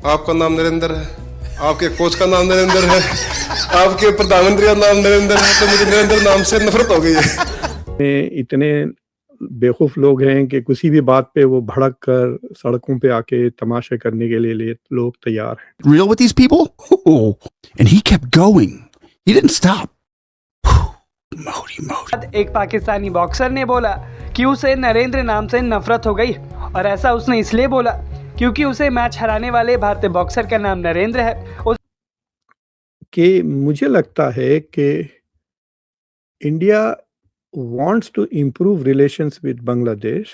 आपका नाम नरेंद्र है, आपके कोच का नाम नरेंद्र है, आपके प्रधानमंत्री का नाम नरेंद्र है, तो मुझे नरेंद्र नाम से नफरत हो गई है। इतने बेवकूफ लोग हैं कि किसी भी बात पे वो भड़क कर सड़कों पे आके तमाशे करने के लिए लोग तैयार हैं। Real with these people? And he kept going. He didn't stop. Modi. एक पाकिस्तानी बॉक्सर ने बोला कि उसे नरेंद्र नाम से नफरत हो गई, और ऐसा उसने इसलिए बोला क्योंकि उसे मैच हराने वाले भारतीय बॉक्सर का नाम नरेंद्र है। कि मुझे लगता है कि India wants to improve relations with Bangladesh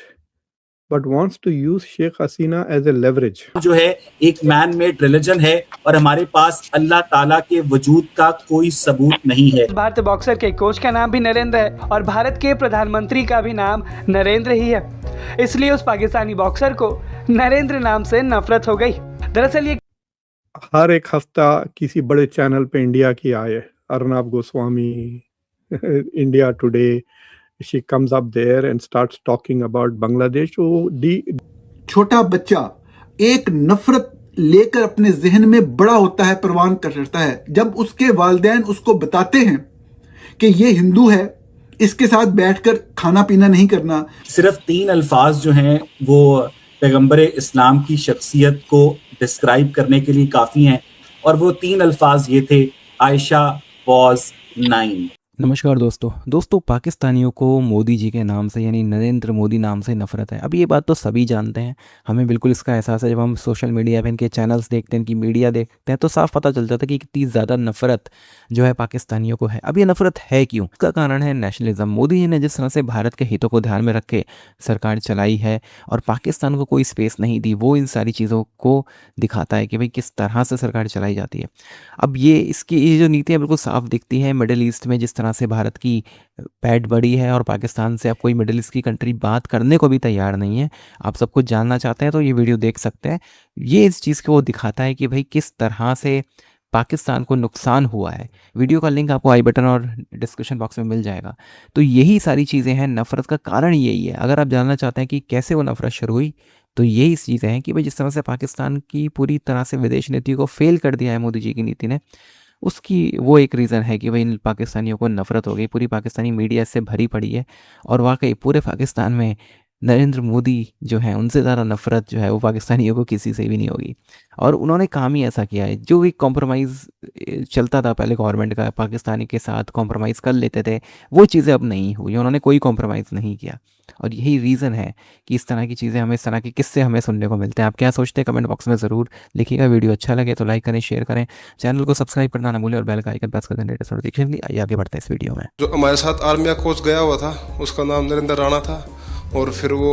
but wants to use Sheikh Hasina as a leverage. जो है एक मैन मेड रिलीजन है और हमारे पास अल्लाह ताला के वजूद का कोई सबूत नहीं है। भारतीय बॉक्सर के कोच का नाम भी नरेंद्र है और भारत के प्रधानमंत्री का भी नाम नरेंद्र ही है, इसलिए उस पाकिस्तानी बॉक्सर को नरेंद्र नाम से नफरत हो गई। दरअसल ये हर एक हफ्ता किसी बड़े चैनल पे इंडिया की आए, Arnab Goswami, India Today, she comes up there and starts talking about Bangladesh. छोटा बच्चा एक नफरत लेकर अपने जहन में बड़ा होता है, परवान करता है। जब उसके वालिदैन उसको बताते हैं कि ये हिंदू है, इसके साथ बैठकर खाना पीना नहीं करना। सिर्फ 3 अल्फाज जो हैं वो पैगंबर इस्लाम की शख्सियत को डिस्क्राइब करने के लिए काफ़ी हैं, और वो 3 अल्फाज ये थे, आयशा वॉज 9। नमस्कार दोस्तों, पाकिस्तानियों को मोदी जी के नाम से यानी नरेंद्र मोदी नाम से नफ़रत है। अब ये बात तो सभी जानते हैं, हमें बिल्कुल इसका एहसास है। जब हम सोशल मीडिया पे इनके चैनल्स देखते हैं, इनकी मीडिया देखते हैं, तो साफ पता चल जाता है कि कितनी ज़्यादा नफ़रत जो है पाकिस्तानियों को है। अब ये नफ़रत है क्यों? इसका कारण है नेशनलिज्म। मोदी जी ने जिस तरह से भारत के हितों को ध्यान में रख के सरकार चलाई है और पाकिस्तान को कोई स्पेस नहीं दी, वो इन सारी चीज़ों को दिखाता है कि भाई किस तरह से सरकार चलाई जाती है। अब ये जो नीतियाँ बिल्कुल साफ दिखती हैं मिडिल ईस्ट में, जिस तरह से भारत की पैठ बड़ी है और पाकिस्तान से अब कोई मिडिल ईस्ट की कंट्री बात करने को भी तैयार नहीं है। आप सब कुछ जानना चाहते हैं तो ये वीडियो देख सकते हैं। ये इस चीज़ को दिखाता है कि भाई किस तरह से पाकिस्तान को नुकसान हुआ है। वीडियो का लिंक आपको आई बटन और डिस्क्रिप्शन बॉक्स में मिल जाएगा। तो यही सारी चीज़ें हैं, नफ़रत का कारण यही है। अगर आप जानना चाहते हैं कि कैसे वो नफ़रत शुरू हुई, तो यही चीज़ें हैं कि भाई जिस तरह से पाकिस्तान की पूरी तरह से विदेश नीति को फेल कर दिया है मोदी जी की नीति ने, उसकी वो एक रीज़न है कि भाई इन पाकिस्तानियों को नफ़रत हो गई। पूरी पाकिस्तानी मीडिया इससे भरी पड़ी है और वाकई पूरे पाकिस्तान में नरेंद्र मोदी जो है उनसे ज़्यादा नफ़रत जो है वो पाकिस्तानियों को किसी से भी नहीं होगी। और उन्होंने काम ही ऐसा किया है, जो भी कॉम्प्रोमाइज़ चलता था पहले गवर्नमेंट का, पाकिस्तानी के साथ कॉम्प्रोमाइज़ कर लेते थे, वो चीज़ें अब नहीं हुई। उन्होंने कोई कॉम्प्रोमाइज़ नहीं किया और यही रीज़न है कि इस तरह की चीज़ें हमें, इस तरह के किस्से हमें सुनने को मिलते हैं। आप क्या सोचते हैं कमेंट बॉक्स में ज़रूर लिखिएगा। वीडियो अच्छा लगे तो लाइक करें, शेयर करें, चैनल को सब्सक्राइब करना ना भूलें और बेल का आइकन प्रेस कर दें लेटेस्ट नोटिफिकेशन के लिए। आइए आगे बढ़ते हैं इस वीडियो में। जो हमारे साथ आर्मी का कोच गया हुआ था उसका नाम नरेंद्र राणा था, और फिर वो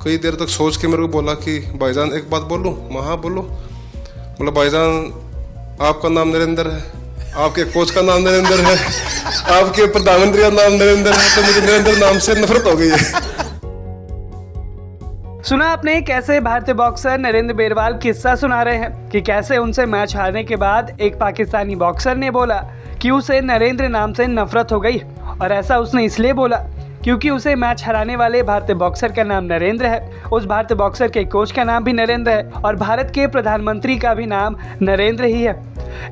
कई देर तक सोच के मेरे को बोला कि भाईजान एक बात बोलूं। मैं हाँ बोलो। बोला भाईजान आपका नाम नरेंद्र है, आपके कोच का नाम नरेंद्र है, आपके प्रधानमंत्री का नाम नरेंद्र है, तो मुझे नरेंद्र नाम से नफरत हो गई है। सुना आपने कैसे भारतीय बॉक्सर नरेंद्र बेरवाल किस्सा सुना रहे हैं कि कैसे उनसे मैच हारने के बाद एक पाकिस्तानी बॉक्सर ने बोला कि उसे नरेंद्र नाम से नफरत हो गई, और ऐसा उसने इसलिए बोला क्योंकि उसे मैच हराने वाले भारतीय बॉक्सर का नाम नरेंद्र है। उस भारतीय बॉक्सर के कोच का नाम भी नरेंद्र है और भारत के प्रधानमंत्री का भी नाम नरेंद्र ही है,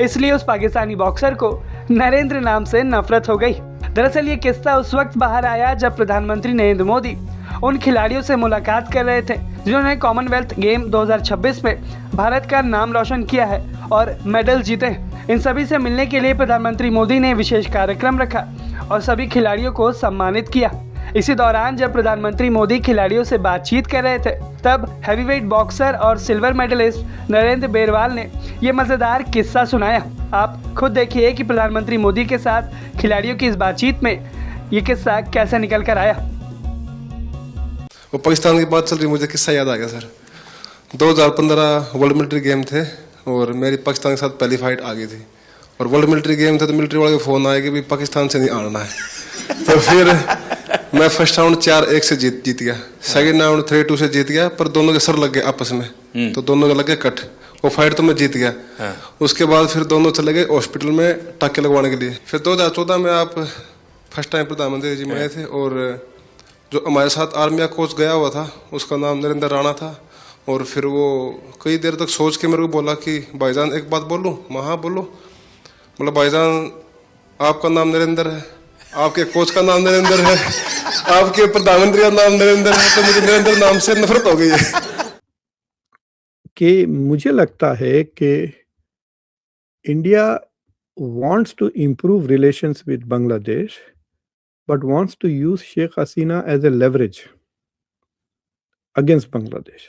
इसलिए उस पाकिस्तानी बॉक्सर को नरेंद्र नाम से नफरत हो गई। दरअसल ये किस्सा उस वक्त बाहर आया जब प्रधानमंत्री नरेंद्र मोदी उन खिलाड़ियों से मुलाकात कर रहे थे जिन्होंने कॉमनवेल्थ गेम 2026 में भारत का नाम रोशन किया है और मेडल जीते हैं। इन सभी से मिलने के लिए प्रधानमंत्री मोदी ने विशेष कार्यक्रम रखा और सभी खिलाड़ियों को सम्मानित किया। इसी दौरान जब प्रधानमंत्री मोदी खिलाड़ियों से बातचीत कर रहे थे, तब हैवीवेट बॉक्सर और सिल्वर मेडलिस्ट नरेंद्र बेरवाल ने ये मज़ेदार किस्सा सुनाया। आप खुद देखिए कि प्रधानमंत्री मोदी के साथ खिलाड़ियों की इस बातचीत में ये किस्सा कैसे निकल कर आया। वो पाकिस्तान की बात चल रही, मुझे किस्सा याद आ गया सर। 2015 वर्ल्ड मिलिट्री गेम थे और मेरी पाकिस्तान के साथ पहली फाइट आ गई थी, और वर्ल्ड मिलिट्री गेम थे तो मिलिट्री वाले को फ़ोन आया कि भाई पाकिस्तान से नहीं आना है। तो फिर मैं फर्स्ट राउंड 4-1 से जीत गया, सेकंड राउंड 3-2 से जीत गया, पर दोनों के सर लग गए आपस में, तो दोनों के लग गए कट। वो फाइट तो मैं जीत गया। उसके बाद फिर दोनों चले गए हॉस्पिटल में टाके लगवाने के लिए। फिर 2014 में आप फर्स्ट टाइम प्रधानमंत्री जी में आए थे, और जो हमारे साथ आर्मी का कोच गया हुआ था उसका नाम नरेंद्र राणा था, और फिर वो कई देर तक सोच के मेरे को बोला कि भाईजान एक बात बोलूं? मैं हाँ बोलो। बोला भाईजान आपका नाम नरेंद्र है, आपके कोच का नाम नरेंद्र है, आपके प्रधानमंत्री का नाम नरेंद्र है, तो मुझे नरेंद्र नाम से नफरत हो गई है। कि मुझे लगता है कि India wants to improve relations with Bangladesh, but wants to use Sheikh Hasina as a leverage against Bangladesh.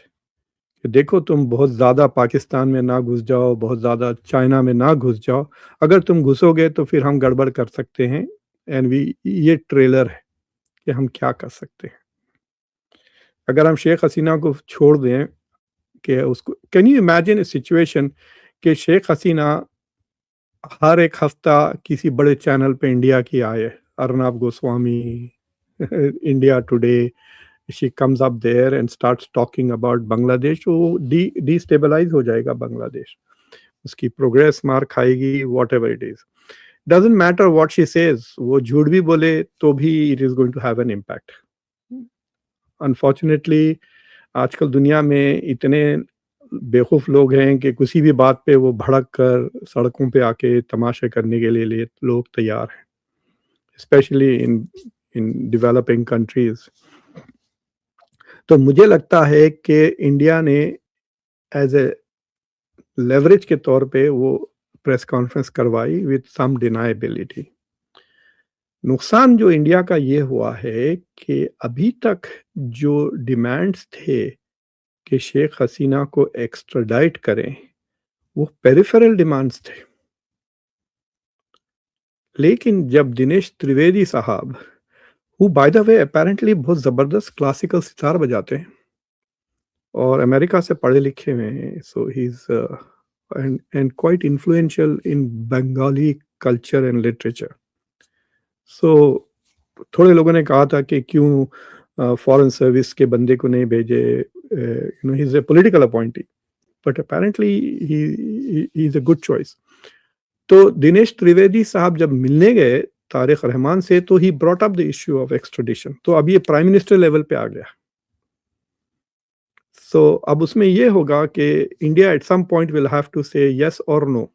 कि देखो तुम बहुत ज़्यादा पाकिस्तान में ना घुस जाओ, बहुत ज़्यादा चाइना में ना घुस जाओ, अगर तुम घुसोगे तो फिर हम गड़बड़ कर सकते हैं। एंड ये ट्रेलर है कि हम क्या कर सकते हैं अगर हम शेख हसीना को छोड़ दें। कि उसको can you imagine A situation कि शेख हसीना हर एक हफ्ता किसी बड़े चैनल पे इंडिया की आए, Arnab Goswami, India today, she comes up there and starts talking about Bangladesh, वो destabilize हो जाएगा बांग्लादेश, उसकी प्रोग्रेस मार खाएगी, whatever it is. Doesn't matter what she says, वो झूठ भी बोले तो भी it is going to have an impact. Unfortunately, आजकल दुनिया में इतने बेवकूफ़ लोग हैं कि किसी भी बात पे वो भड़क कर सड़कों पे आके तमाशे करने के लिए लोग तैयार हैं, स्पेशली इन डेवलपिंग कंट्रीज। तो मुझे लगता है कि इंडिया ने एज ए लेवरेज के तौर पे वो प्रेस कॉन्फ्रेंस करवाई विद सम डिनाइबिलिटी। नुकसान जो इंडिया का ये हुआ है कि अभी तक जो डिमांड्स थे कि शेख हसीना को एक्स्ट्राडाइट करें, वो पेरिफेरल डिमांड्स थे। लेकिन जब दिनेश त्रिवेदी साहब, who by the way apparently बहुत ज़बरदस्त क्लासिकल सितार बजाते हैं और अमेरिका से पढ़े लिखे हुए हैं, so he is and quite influential in Bengali culture and literature. So थोड़े लोगों ने कहा था कि क्यों फॉरेन सर्विस के बंदे को नहीं भेजे, you know he is a political appointee, but apparently he is a good choice. तो दिनेश त्रिवेदी साहब जब मिलने गए तारिक रहमान से, तो he brought up the issue of extradition. तो अब ये प्राइम मिनिस्टर लेवल पे आ गया। सो अब उसमें ये होगा कि India at some point will have to say yes और नो।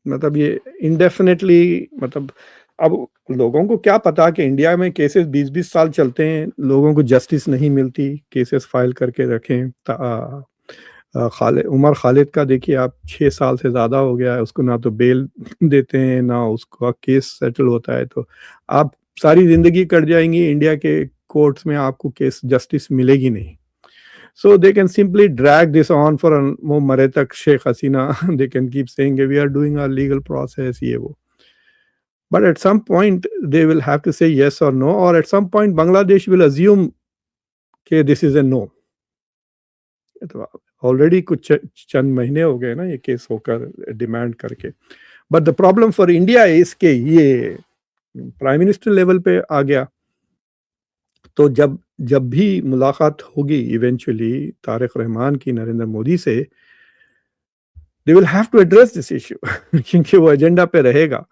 मतलब ये इंडेफिनेटली, मतलब अब लोगों को क्या पता कि इंडिया में केसेस 20-20 साल चलते हैं, लोगों को जस्टिस नहीं मिलती, केसेस फाइल करके रखें। उमर खालिद का देखिए आप, 6 साल से ज़्यादा हो गया है, उसको ना तो बेल देते हैं ना उसका केस सेटल होता है। तो आप सारी ज़िंदगी कट जाएंगी इंडिया के कोर्ट्स में, आपको केस जस्टिस मिलेगी नहीं। So they can simply drag this on for वो मरे तक Sheikh Hasina, they can keep saying we are doing our legal process, ये वो। But at some point they will have to say yes or no, or at some point Bangladesh will assume कि this is a no. तो already कुछ चंद महीने हो गए ना ये केस होकर डिमांड करके। But the problem for India is के ये प्राइम मिनिस्टर लेवल पे आ गया। तो जब भी मुलाकात होगी इवेंचुअली तारिक रहमान की नरेंद्र मोदी से, they will have to address this issue क्योंकि वो एजेंडा पे रहेगा।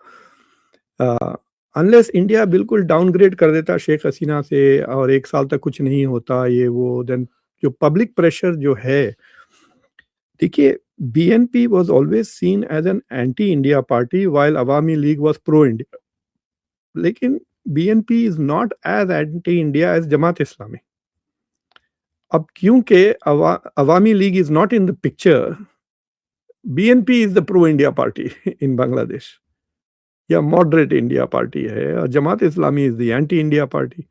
अनलेस इंडिया बिल्कुल डाउनग्रेड कर देता शेख हसीना से और 1 साल तक कुछ नहीं होता ये वो, देन जो पब्लिक प्रेशर जो है, देखिए BNP was always seen as an anti India party while Awami League was pro India, लेकिन BNP is not as anti India as Jamaat Islami. अब क्योंकि Awami League is not in the picture, BNP is the pro India party in Bangladesh, या moderate India party है, और Jamaat Islami is the anti India party.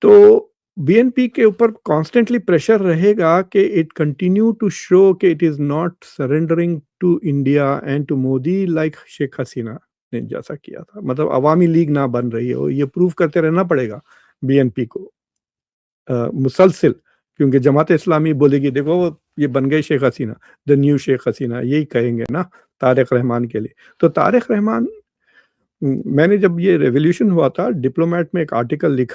तो BNP के ऊपर constantly pressure रहेगा कि इट कंटिन्यू टू शो कि it is not surrendering to India and to Modi like Sheikh Hasina ने जैसा किया था। मतलब अवामी लीग ना बन रही हो, ये प्रूव करते रहना पड़ेगा बीएनपी को मुसलसिल, क्योंकि जमात इस्लामी बोलेगी देखो ये बन गए शेख हसीना, द न्यू शेख हसीना, यही कहेंगे ना तारिक रहमान के लिए। तो तारिक रहमान, मैंने जब ये रेवोल्यूशन हुआ था डिप्लोमेट में एक आर्टिकल लिखा